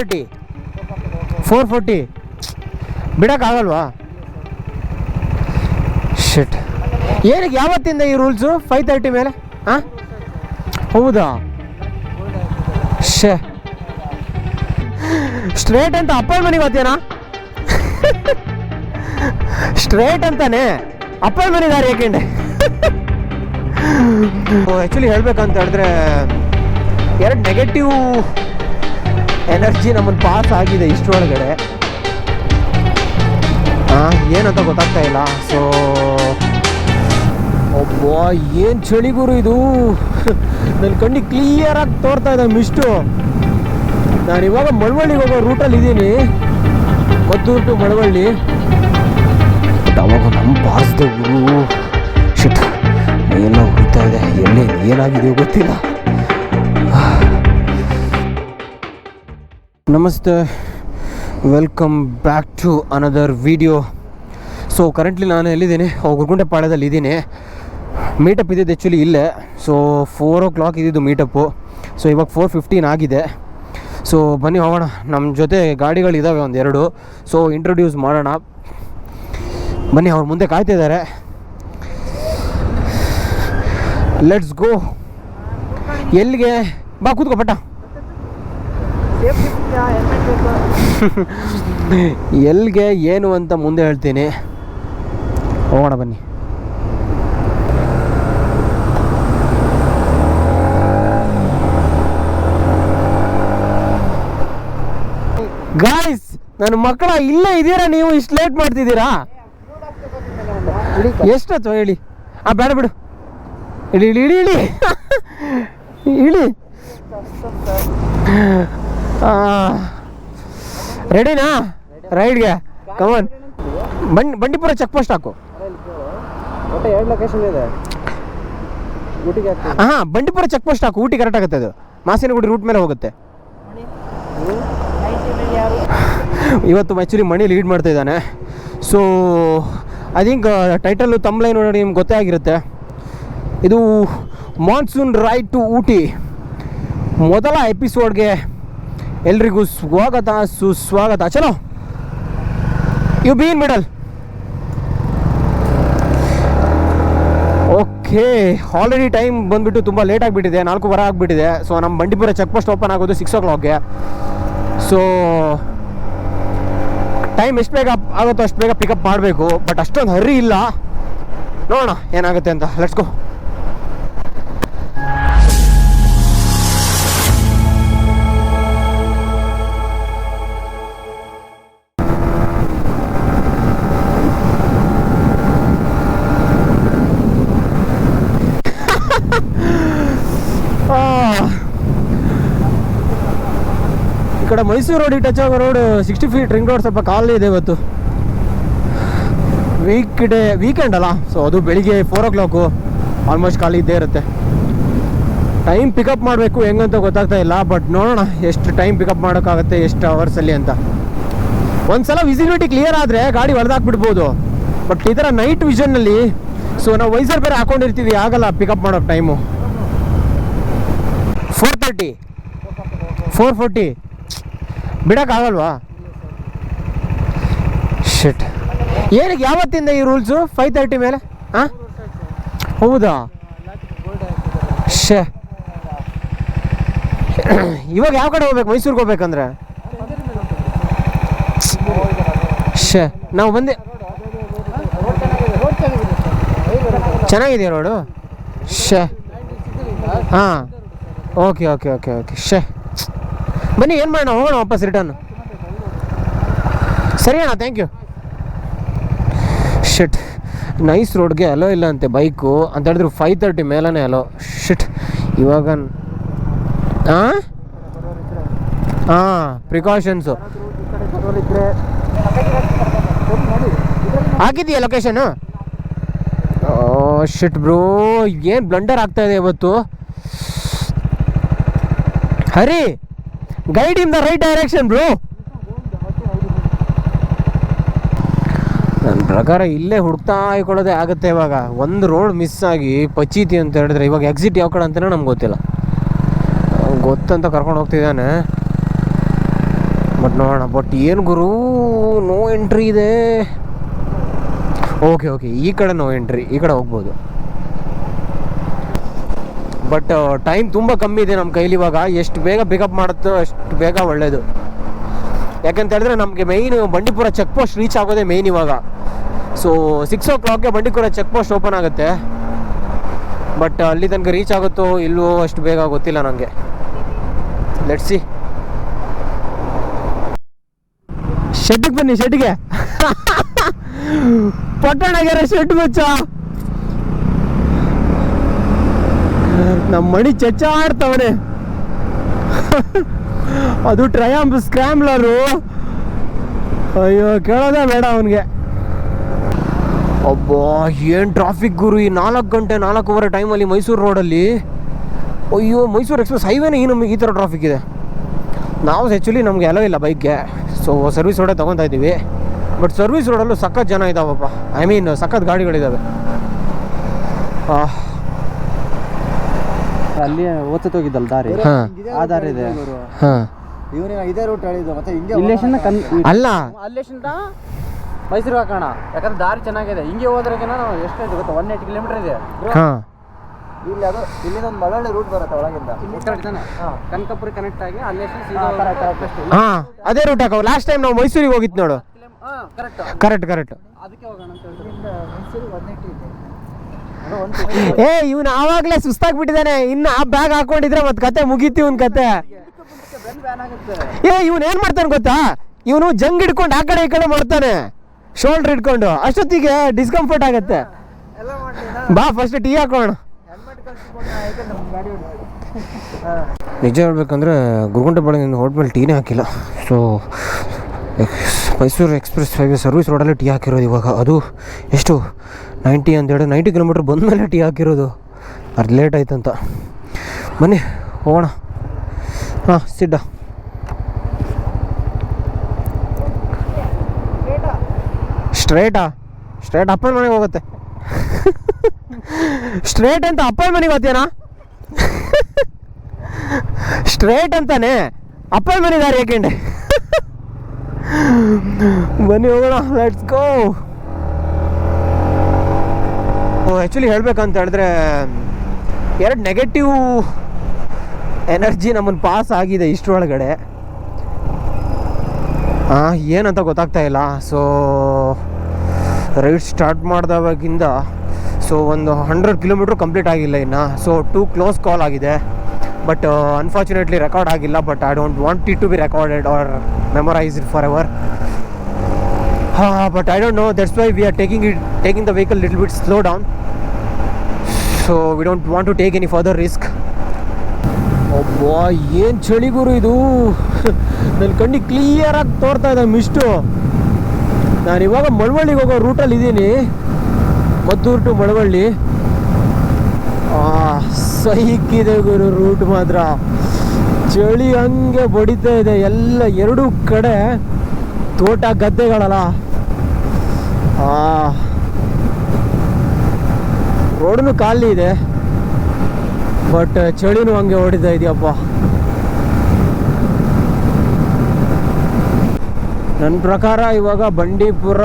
440 ಬಿಡೋಕ್ಕಾಗಲ್ವಾ? ಶಿಟ್, ಏನಕ್ಕೆ ಯಾವತ್ತಿಂದ ಈ ರೂಲ್ಸು 5:30 ಮೇಲೆ? ಹಾಂ, ಹೌದಾ? ಶೇ, ಸ್ಟ್ರೇಟ್ ಅಂತ ಅಪ್ಪನ ಮನೆಗೆ ಹೋಗ್ತೀನಾ? ಸ್ಟ್ರೇಟ್ ಅಂತಾನೆ ಅಪ್ಪನ ಮನೆ ದಾರಿ ಯಾಕೆಂಡೆ. ಆ್ಯಕ್ಚುಲಿ ಹೇಳ್ಬೇಕಂತ ಹೇಳಿದ್ರೆ 2 ನೆಗೆಟಿವ್ ಎನರ್ಜಿ ನಮ್ಮನ್ನು ಪಾಸ್ ಆಗಿದೆ ಇಷ್ಟರೊಳಗಡೆ. ಏನಂತ ಗೊತ್ತಾಗ್ತಾ ಇಲ್ಲ. ಸೊ ಒಬ್ಬ ಏನು ಚಳಿಗುರು ಇದು. ನನ್ನ ಕಣ್ಣಿಗೆ ಕ್ಲಿಯರಾಗಿ ತೋರ್ತಾ ಇದೆ ಮಿಸ್ಟು. ನಾನು ಇವಾಗ ಮಳವಳ್ಳಿಗೆ ಹೋಗೋ ರೂಟಲ್ಲಿ ಇದ್ದೀನಿ, ಮದ್ದೂರು ಟು ಮಳವಳ್ಳಿ. ಅವಾಗ ನಮ್ಮ ಪಾಸ್ದೆ ಗುರು. ಶಿಟ್, ಎಲ್ಲ ಹೊಡಿತಾ ಇದೆ. ಎಲ್ಲಿ ಏನಾಗಿದೆಯೋ ಗೊತ್ತಿಲ್ಲ. ನಮಸ್ತೆ, welcome back to another video. So currently ನಾನು ಎಲ್ಲಿದ್ದೀನಿ? ಗುರುಗುಂಟೆಪಾಳ್ಯದಲ್ಲಿ ಇದ್ದೀನಿ. ಮೀಟಪ್ ಇದ್ದಿದ್ದು ಆ್ಯಕ್ಚುಲಿ ಇಲ್ಲೇ. ಸೊ 4 o'clock ಇದ್ದಿದ್ದು ಮೀಟಪ್ಪು. ಸೊ ಇವಾಗ 4:15 ಆಗಿದೆ. ಸೊ ಬನ್ನಿ ಹೋಗೋಣ. ನಮ್ಮ ಜೊತೆ ಗಾಡಿಗಳಿದ್ದಾವೆ 1-2. ಸೊ ಇಂಟ್ರೊಡ್ಯೂಸ್ ಮಾಡೋಣ ಬನ್ನಿ. ಅವ್ರು ಮುಂದೆ ಕಾಯ್ತಿದ್ದಾರೆ. Let's go. ಎಲ್ಲಿಗೆ? ಬಾ ಕೂತ್ಕೋ ಪಟ್ಟ. ಎಲ್ಲಿಗೆ ಏನು ಅಂತ ಮುಂದೆ ಹೇಳ್ತೀನಿ. ಹೋಗೋಣ ಬನ್ನಿ. ಗಾಯ್ಸ್, ನನ್ನ ಮಕ್ಕಳ ಇಲ್ಲೇ ಇದ್ದೀರಾ ನೀವು? ಇಷ್ಟು ಲೇಟ್ ಮಾಡ್ತಿದ್ದೀರಾ? ಎಷ್ಟೊತ್ತು ಹೇಳಿ? ಬೇಡ ಬಿಡು, ಇಳಿ ಇಳಿ ಇಳಿ ಇಳಿ ಇಳಿ. ರೆಡಿನಾ ರೈಡ್ಗೆ? ಕಮಾನ್. ಬಂಡೀಪುರ ಚೆಕ್ ಪೋಸ್ಟ್ ಹಾಕು. ಹಾಂ, ಬಂಡೀಪುರ ಚೆಕ್ ಪೋಸ್ಟ್ ಹಾಕು. ಊಟಿ ಕರೆಕ್ಟ್ ಆಗುತ್ತೆ. ಅದು ಮಾಸಿನಗುಡಿ ರೂಟ್ ಮೇಲೆ ಹೋಗುತ್ತೆ. ಇವತ್ತು ಆ್ಯಕ್ಚುಲಿ ಮಣಿ ಲೀಡ್ ಮಾಡ್ತಾ ಇದ್ದಾನೆ. ಸೊ ಐ ಥಿಂಕ್ ಟೈಟಲ್ಲು ತಮ್ಲೈನ್ ನೋಡಿ ನಿಮ್ಗೆ ಗೊತ್ತೇ ಆಗಿರುತ್ತೆ. ಇದು ಮಾನ್ಸೂನ್ ರೈಡ್ ಟು ಊಟಿ ಮೊದಲ ಎಪಿಸೋಡ್ಗೆ ಎಲ್ರಿಗೂ ಸ್ವಾಗತ, ಸುಸ್ವಾಗತ. ಚಲೋ, you be in middle. Okay, already time ಬಂದುಬಿಟ್ಟು ತುಂಬ ಲೇಟ್ ಆಗಿಬಿಟ್ಟಿದೆ. 4:15 ಆಗಿಬಿಟ್ಟಿದೆ. ಸೊ ನಮ್ಮ ಬಂಡೀಪುರ ಚೆಕ್ ಪೋಸ್ಟ್ ಓಪನ್ ಆಗೋದು 6 o'clockಗೆ. ಸೊ ಟೈಮ್ ಎಷ್ಟು ಬೇಗ ಆಗುತ್ತೋ ಅಷ್ಟು ಬೇಗ ಪಿಕಪ್ ಮಾಡಬೇಕು. ಬಟ್ ಅಷ್ಟೊಂದು ಹರಿ ಇಲ್ಲ. ನೋಡೋಣ ಏನಾಗುತ್ತೆ ಅಂತ. Let's go. ಈ ಕಡೆ ಮೈಸೂರು ರೋಡಿಗೆ ಟಚ್ ಆಗೋ ರೋಡ್ 60 feet ರಿಂಗ್ ರೋಡ್ ಸ್ವಲ್ಪ ಖಾಲಿ ಇದೆ ಇವತ್ತು. ವೀಕೆಂಡ್ ಅಲ್ಲ. ಸೊ ಅದು ಬೆಳಿಗ್ಗೆ 4 o'clock ಆಲ್ಮೋಸ್ಟ್ ಖಾಲಿ ಇದ್ದೇ ಇರುತ್ತೆ. ಟೈಮ್ ಪಿಕಪ್ ಮಾಡಬೇಕು ಹೆಂಗಂತ ಗೊತ್ತಾಗ್ತಾ ಇಲ್ಲ. ಬಟ್ ನೋಡೋಣ ಎಷ್ಟು ಟೈಮ್ ಪಿಕಪ್ ಮಾಡೋಕ್ಕಾಗುತ್ತೆ, ಎಷ್ಟು ಅವರ್ಸಲ್ಲಿ ಅಂತ. ಒಂದ್ಸಲ ವಿಸಿಬಿಲಿಟಿ ಕ್ಲಿಯರ್ ಆದರೆ ಗಾಡಿ ಹೊಡೆದಾಕ್ಬಿಡ್ಬೋದು. ಬಟ್ ಈ ಥರ ನೈಟ್ ವಿಷನ್ನಲ್ಲಿ ಸೊ ನಾವು ವೈಸರ್ ಬೇರೆ ಹಾಕೊಂಡಿರ್ತೀವಿ, ಆಗಲ್ಲ ಪಿಕಪ್ ಮಾಡೋ ಟೈಮು. 440 ಬಿಡೋಕ್ಕಾಗಲ್ವಾ? ಶಿಟ್, ಏನಕ್ಕೆ ಯಾವತ್ತಿಂದ ಈ ರೂಲ್ಸು 5:30 ಮೇಲೆ? ಹಾಂ, ಹೌದಾ? ಶೇ, ಇವಾಗ ಯಾವ ಕಡೆ ಹೋಗ್ಬೇಕು? ಮೈಸೂರಿಗೆ ಹೋಗ್ಬೇಕಂದ್ರೆ ಶೇ, ನಾವು ಬಂದೆ. ಚೆನ್ನಾಗಿದೆಯಾ ರೋಡು? ಶೇ, ಹಾಂ, ಓಕೆ ಓಕೆ ಓಕೆ ಓಕೆ. ಶೇ, ಬನ್ನಿ ಏನು ಮಾಡೋಣ, ಹೋಗೋಣ ವಾಪಸ್ ರಿಟರ್ನ್. ಸರಿ ಅಣ್ಣ, ಥ್ಯಾಂಕ್ ಯು. ಶಿಟ್, ನೈಸ್ ರೋಡ್ಗೆ ಅಲೋ ಇಲ್ಲ ಅಂತೆ ಬೈಕು ಅಂತ ಹೇಳಿದ್ರು. 5:30 ಮೇಲೇ ಅಲೋ. ಶಿಟ್, ಇವಾಗ ಹಾಂ ಪ್ರಿಕಾಷನ್ಸು ಹಾಕಿದೀಯ ಲೊಕೇಶನು? ಶಿಟ್ ಬ್ರೋ, ಏನು ಬ್ಲಂಡರ್ ಆಗ್ತಾ ಇದೆ ಇವತ್ತು. Hari, guide in the right direction bro. ನನ್ನ ಪ್ರಕಾರ ಇಲ್ಲೇ ಹುಡುಕ್ತಾ ಇಕೊಳ್ಳೋದೇ ಆಗುತ್ತೆ. ಇವಾಗ ಒಂದು ರೋಡ್ ಮಿಸ್ ಆಗಿ ಪಚೀತಿ ಅಂತ ಹೇಳಿದ್ರೆ ಇವಾಗ ಎಕ್ಸಿಟ್ ಯಾವ ಕಡೆ ಅಂತಲೇ ನಮ್ಗೆ ಗೊತ್ತಿಲ್ಲ. ಗೊತ್ತಂತ ಕರ್ಕೊಂಡು ಹೋಗ್ತಿದ್ದಾನೆ. ಬಟ್ ನೋಡೋಣ. ಬಟ್ ಏನು ಗುರು, ನೋ ಎಂಟ್ರಿ ಇದೆ. ಓಕೆ ಈ ಕಡೆ ನೋ ಎಂಟ್ರಿ, ಈ ಕಡೆ ಹೋಗ್ಬೋದು. ಬಟ್ ಟೈಮ್ ತುಂಬ ಕಮ್ಮಿ ಇದೆ ನಮ್ಮ ಕೈಲಿ ಇವಾಗ. ಎಷ್ಟು ಬೇಗ ಪಿಕಪ್ ಮಾಡುತ್ತೋ ಅಷ್ಟು ಬೇಗ ಒಳ್ಳೆಯದು. ಯಾಕಂತ ಹೇಳಿದ್ರೆ ನಮಗೆ main Bandipur check post reach ಆಗೋದೇ ಮೇಯ್ನ್ ಇವಾಗ. ಸೊ 6 o'clockಗೆ ಬಂಡೀಪುರ ಚೆಕ್ ಪೋಸ್ಟ್ ಓಪನ್ ಆಗುತ್ತೆ. ಬಟ್ ಅಲ್ಲಿ ತನಕ ರೀಚ್ ಆಗುತ್ತೋ ಇಲ್ಲವೋ ಅಷ್ಟು ಬೇಗ ಗೊತ್ತಿಲ್ಲ ನನಗೆ. Let's see. ಶೆಡ್ಗೆ ಬನ್ನಿ, ಶೆಡ್ಗೆ. ಪಟ್ಟಣಗೆರೆ ಶೆಡ್ ಮಚ್ಚ. ನಮ್ಮ ಮಣಿ ಚಚ್ಚ ಆಡ್ತವನೆ. ಅದು ಟ್ರಯಾಂಪ್ ಸ್ಕ್ರಾಮ್ಲರು. ಅಯ್ಯೋ ಕೇಳೋದೇ ಬೇಡ ಅವನಿಗೆ. ಅಬ್ಬಾ ಏನು ಟ್ರಾಫಿಕ್ ಗುರು ಈ 4 ಗಂಟೆ 4:15 ಟೈಮಲ್ಲಿ ಮೈಸೂರು ರೋಡಲ್ಲಿ. ಅಯ್ಯೋ ಮೈಸೂರು ಎಕ್ಸ್ಪ್ರೆಸ್ ಹೈವೇನೇ ನಮಗೆ ಈ ಥರ ಟ್ರಾಫಿಕ್ ಇದೆ. ನಾವು ಆ್ಯಕ್ಚುಲಿ ನಮಗೆ ಅಲೋ ಇಲ್ಲ ಬೈಕ್ಗೆ, ಸೊ ಸರ್ವಿಸ್ ರೋಡೇ ತೊಗೊತಾ ಇದ್ದೀವಿ. ಬಟ್ ಸರ್ವಿಸ್ ರೋಡಲ್ಲೂ ಸಖತ್ ಜನ ಇದ್ದಾವಪ್ಪ. ಐ ಮೀನ್ ಸಖತ್ ಗಾಡಿಗಳಿದ್ದಾವೆ. ಅಲ್ಲಿ ಓದ್ಸತ್ ಹೋಗಿದ್ದಲ್ಲ ದಾರಿ, ಆ ದಾರಿ ಇದೆ. ಇವನಿಗೆ ಇದೇ ರೂಟ್ ಹೇಳಿದ್ದು. ಮತ್ತೆ ಅಲ್ಲ ಅಲ್ಲೇಶಿಂದ ಮೈಸೂರಿಗೆ ಹಾಕೋಣ, ಯಾಕಂದ್ರೆ ದಾರಿ ಚೆನ್ನಾಗಿದೆ. ಹಿಂಗೆ ಹೋದ್ರೆಗಿನ ಎಷ್ಟು ಇದೆ ಗೊತ್ತಾ, 180 ಕಿಲೋಮೀಟರ್ ಇದೆ. ಇಲ್ಲಿ ಅದು ಇಲ್ಲಿಂದ ಒಂದು ಮಳವಳ್ಳಿ ರೂಟ್ ಬರುತ್ತೆ ಒಳಗಿಂದ. ಕನಕಪುರ ಕನೆಕ್ಟ್ ಆಗಿ ಅಲ್ಲೇಶನ್ ಅದೇ ರೂಟ್ ಹಾಕೋ. ಲಾಸ್ಟ್ ಟೈಮ್ ನಾವು ಮೈಸೂರಿಗೆ ಹೋಗಿತ್ತು ನೋಡು. ಕರೆಕ್ಟ್ ಅದಕ್ಕೆ ಹೋಗೋಣ ಅಂತ ಇವನು ಆವಾಗಲೇ ಸುಸ್ತಾಗ್ಬಿಟ್ಟಿದ್ದಾನೆ. ಇನ್ನು ಆ ಬ್ಯಾಗ್ ಹಾಕೊಂಡಿದ್ರೆ ಮತ್ತೆ ಕತೆ ಮುಗೀತಿ ಇವನ್ ಕತೆ. ಇವನು ಏನ್ ಮಾಡ್ತಾನೆ ಗೊತ್ತಾ, ಇವನು ಜಂಗ್ ಹಿಡ್ಕೊಂಡು ಆ ಕಡೆ ಈ ಕಡೆ ಮಾಡ್ತಾನೆ, ಶೋಲ್ಡರ್ ಹಿಡ್ಕೊಂಡು. ಅಷ್ಟೊತ್ತಿಗೆ ಡಿಸ್ಕಂಫರ್ಟ್ ಆಗತ್ತೆ. ಬಾ ಫಸ್ಟ್ ಟೀ ಹಾಕೋಣ. ನಿಜ ಹೇಳ್ಬೇಕಂದ್ರೆ ಗುರುಗುಂಟೆಪಾಳ್ಯದಿಂದ ಹೋದ್ಮೇಲೆ ಟೀನೇ ಹಾಕಿಲ್ಲ. So Mysuru express highway service ರೋಡಲ್ಲೇ ಟೀ ಹಾಕಿರೋದು ಇವಾಗ. ಅದು ಎಷ್ಟು 90 ಕಿಲೋಮೀಟ್ರ್ ಬಂದಮೇಲೆ ಟೀ ಹಾಕಿರೋದು. ಅದು ಲೇಟ್ ಆಯ್ತಂತ. ಬನ್ನಿ ಹೋಗೋಣ. ಸಿಡ್ಡ ಸ್ಟ್ರೇಟ್ ಅಪ್ಪನ ಮನೆಗೆ ಹೋಗುತ್ತೆ. ಸ್ಟ್ರೇಟ್ ಅಂತ ಅಪ್ಪನ ಮನೆಗೆ ಹೋಗ್ತೀಯನಾ? ಸ್ಟ್ರೇಟ್ ಅಂತಾನೆ ಅಪ್ಪನ ಮನೆ ದಾರಿ ಯಾಕೆಂಡೆ. ಬನ್ನಿ ಹೋಗೋಣ, ಲೆಟ್ಸ್ ಗೋ. ಆ್ಯಕ್ಚುಲಿ ಹೇಳ್ಬೇಕಂತ ಹೇಳಿದ್ರೆ 2 ನೆಗೆಟಿವ್ ಎನರ್ಜಿ ನಮ್ಮನ್ನು ಪಾಸ್ ಆಗಿದೆ ಇಷ್ಟರೊಳಗಡೆ. ಏನಂತ ಗೊತ್ತಾಗ್ತಾ ಇಲ್ಲ. ಸೊ ರೈಡ್ ಸ್ಟಾರ್ಟ್ ಮಾಡಿದವಾಗಿಂದ ಸೊ ಒಂದು 100 ಕಿಲೋಮೀಟ್ರ್ ಕಂಪ್ಲೀಟ್ ಆಗಿಲ್ಲ ಇನ್ನು. ಸೊ 2 ಕ್ಲೋಸ್ ಕಾಲ್ ಆಗಿದೆ. ಬಟ್ ಅನ್ಫಾರ್ಚುನೇಟ್ಲಿ ರೆಕಾರ್ಡ್ ಆಗಿಲ್ಲ. But I don't want it to be recorded or memorized forever. But I don't know, that's why we are taking the vehicle little bit slow down, so we don't want to take any further risk. ಅಬ್ಬಾ ಏನು ಚಳಿ ಗುರು ಇದು. ನನ್ನ ಕಣ್ಣಿಗೆ ಕ್ಲಿಯರಾಗಿ ತೋರ್ತಾ ಇದೆ mist. ನಾನು ಇವಾಗ ಮಳವಳ್ಳಿಗೆ ಹೋಗೋ ರೂಟಲ್ಲಿ ಇದ್ದೀನಿ, ಮದ್ದೂರು ಟು ಮಳವಳ್ಳಿ. ಸೈಕಿದೆ ಗುರು ರೂಟ್ ಮಾತ್ರ. ಚಳಿ ಹಂಗೆ ಬಡಿತಾ ಇದೆ. ಎಲ್ಲ 2 ಕಡೆ ತೋಟ ಗದ್ದೆಗಳಲ್ಲ. ರೋಡೂ ಖಾಲಿ ಇದೆ, ಬಟ್ ಚಳಿನೂ ಹಂಗೆ ಹೊಡಿತಾ ಇದೆಯಪ್ಪ. ನನ್ನ ಪ್ರಕಾರ ಇವಾಗ Bandipur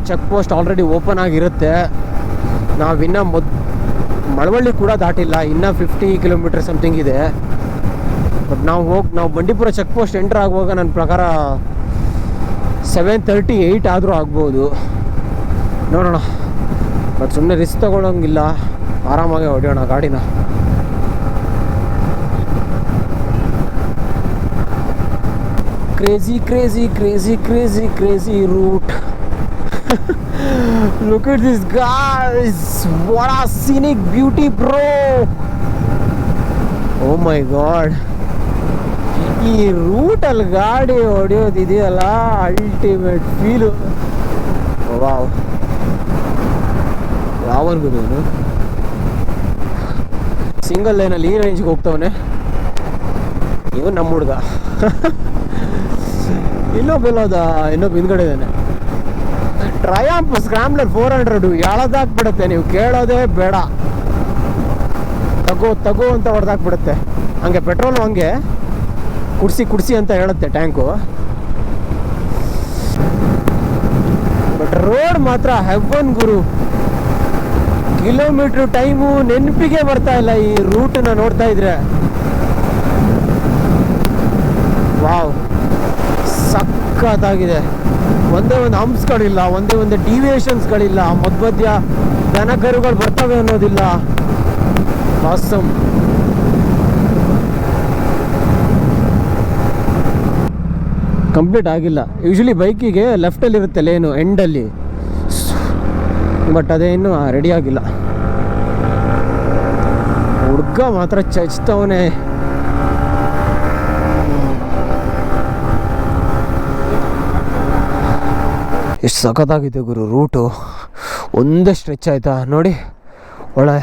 check post already open ಆಗಿರುತ್ತೆ. ನಾವಿನ್ನ ಮಳವಳ್ಳಿ ಕೂಡ ದಾಟಿಲ್ಲ, ಇನ್ನೂ 50 ಕಿಲೋಮೀಟರ್ ಸಮಥಿಂಗ್ ಇದೆ. ಬಟ್ ನಾವು ಬಂಡೀಪುರ ಚೆಕ್ ಪೋಸ್ಟ್ ಎಂಟ್ರ್ ಆಗುವಾಗ ನನ್ನ ಪ್ರಕಾರ 7:38 ಆದರೂ ಆಗ್ಬೋದು, ನೋಡೋಣ. ಬಟ್ ಸುಮ್ಮನೆ ರಿಸ್ಕ್ ತೊಗೊಳಂಗಿಲ್ಲ, ಆರಾಮಾಗಿ ಹೊಡೆಯೋಣ ಗಾಡಿನ. Crazy route. Look at this guys, what a scenic beauty bro. Oh my god, ಈ ರೂಟಲ್ಲಿ ಗಾಡಿ ಹೊಡೆಯೋದಿದೆಯಲ್ಲ ಅಲ್ಟಿಮೇಟ್ ಫೀಲು. ವಾವ್, ಯಾವನ್ಗುದು ಇವನು ಸಿಂಗಲ್ ಲೈನಲ್ಲಿ ಈ ರೇಂಜ್ಗೆ ಹೋಗ್ತವನೆ. ಇವನು ನಮ್ಮ ಹುಡುಗ. ಇನ್ನೊಬ್ಬ ಹಿಂದ್ಗಡೆ ಇದ್ದಾನೆ. ಟ್ರಯಾಂಪ್ ಸ್ಕ್ರಾಮ್ಲರ್ 400 ಎಳದಾಕ್ಬಿಡುತ್ತೆ, ನೀವು ಕೇಳೋದೇ ಬೇಡ. ತಗೋ ಅಂತ ಹೊಡೆದಾಕ್ಬಿಡುತ್ತೆ. ಹಂಗೆ ಪೆಟ್ರೋಲು ಹಂಗೆ ಕುಡಿಸಿ ಅಂತ ಹೇಳುತ್ತೆ ಟ್ಯಾಂಕು. ಬಟ್ ರೋಡ್ ಮಾತ್ರ ಹೆವನ್ ಗುರು. ಕಿಲೋಮೀಟ್ರ್ ಟೈಮು ನೆನಪಿಗೆ ಬರ್ತಾ ಇಲ್ಲ ಈ ರೂಟನ್ನ ನೋಡ್ತಾ ಇದ್ರೆ. ವಾವ್, ಸಖತ್ತಾಗಿದೆ. ಒಂದೇ ಒಂದು ಹಂಪ್ಸ್ಗಳಿಲ್ಲ, ಒಂದೇ ಒಂದು ಡಿವಿಯೇಷನ್ಸ್ಗಳಿಲ್ಲ, ಮಧ್ಯ ದನ ಕರುಗಳು ಬರ್ತವೆ ಅನ್ನೋದಿಲ್ಲ. ಆಸಮ್. ಕಂಪ್ಲೀಟ್ ಆಗಿಲ್ಲ. ಯೂಶಲಿ ಬೈಕಿಗೆ ಲೆಫ್ಟಲ್ಲಿ ಇರುತ್ತೆ ಲೇನು ಎಂಡಲ್ಲಿ, ಬಟ್ ಅದೇ ಇನ್ನೂ ರೆಡಿ ಆಗಿಲ್ಲ. ಹುಡುಗ ಮಾತ್ರ ಚಚ್ತವನೇ. ಎಷ್ಟು ಸಖತ್ತಾಗಿದೆ ಗುರು ರೂಟು. ಒಂದೇ ಸ್ಟ್ರೆಚ್ ಆಯಿತಾ ನೋಡಿ, ಒಳ್ಳೆ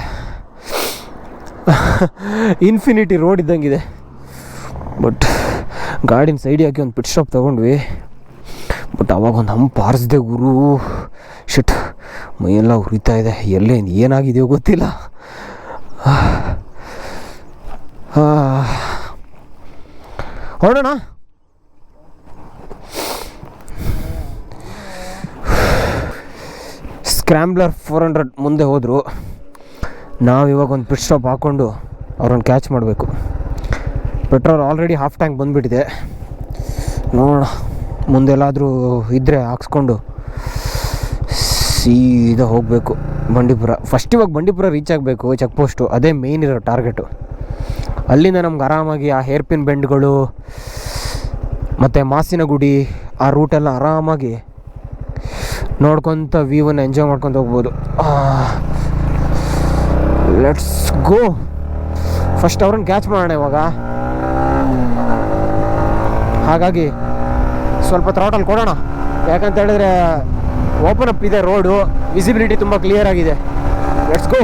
ಇನ್ಫಿನಿಟಿ ರೋಡ್ ಇದ್ದಂಗಿದೆ. ಬಟ್ ಗಾಡಿನ ಸೈಡ್ ಹಾಕಿ ಒಂದು ಪಿಟ್ ಸ್ಟಾಪ್ ತೊಗೊಂಡ್ವಿ. ಬಟ್ ಅವಾಗ ಒಂದು ಹಂಪ್ ಆರಿಸ್ದೆ ಗುರು. ಶಿಟ್, ಮೈಯೆಲ್ಲ ಉರಿತಾ ಇದೆ. ಎಲ್ಲೇ ಏನಾಗಿದೆಯೋ ಗೊತ್ತಿಲ್ಲ. ಹೊರಡೋಣ. ಸ್ಕ್ರ್ಯಾಂಬ್ಲರ್ 400 ಮುಂದೆ ಹೋದರು. ನಾವಿವಾಗ ಒಂದು ಪಿಟ್ ಸ್ಟಾಪ್ ಹಾಕ್ಕೊಂಡು ಅವ್ರನ್ನ ಕ್ಯಾಚ್ ಮಾಡಬೇಕು. ಪೆಟ್ರೋಲ್ ಆಲ್ರೆಡಿ ಹಾಫ್ ಟ್ಯಾಂಕ್ ಬಂದುಬಿಟ್ಟಿದೆ. ನೋಡೋಣ, ಮುಂದೆಲ್ಲಾದರೂ ಇದ್ದರೆ ಹಾಕ್ಸ್ಕೊಂಡು ಸೀದಾ ಹೋಗಬೇಕು ಬಂಡೀಪುರ. ಫಸ್ಟ್ ಇವಾಗ ಬಂಡೀಪುರ ರೀಚ್ ಆಗಬೇಕು, ಚೆಕ್ ಪೋಸ್ಟು. ಅದೇ ಮೇಯ್ನ್ ಇರೋ ಟಾರ್ಗೆಟು. ಅಲ್ಲಿಂದ ನಮ್ಗೆ ಆರಾಮಾಗಿ ಆ ಹೇರ್ ಪಿನ್ ಬೆಂಡ್ಗಳು ಮತ್ತು ಮಾಸಿನಗುಡಿ ಆ ರೂಟೆಲ್ಲ ಆರಾಮಾಗಿ ನೋಡ್ಕೊತ ವ್ಯೂವನ್ನು ಎಂಜಾಯ್ ಮಾಡ್ಕೊತ ಹೋಗ್ಬೋದು. Let's go. ಫಸ್ಟ್ ಅವ್ರನ್ನ ಕ್ಯಾಚ್ ಮಾಡೋಣ ಇವಾಗ. ಹಾಗಾಗಿ ಸ್ವಲ್ಪ ಥ್ರಾಟಲ್ ಕೊಡೋಣ. ಯಾಕಂತ ಹೇಳಿದ್ರೆ ಓಪನ್ ಅಪ್ ಇದೆ ರೋಡು, ವಿಸಿಬಿಲಿಟಿ ತುಂಬ ಕ್ಲಿಯರ್ ಆಗಿದೆ. Let's go.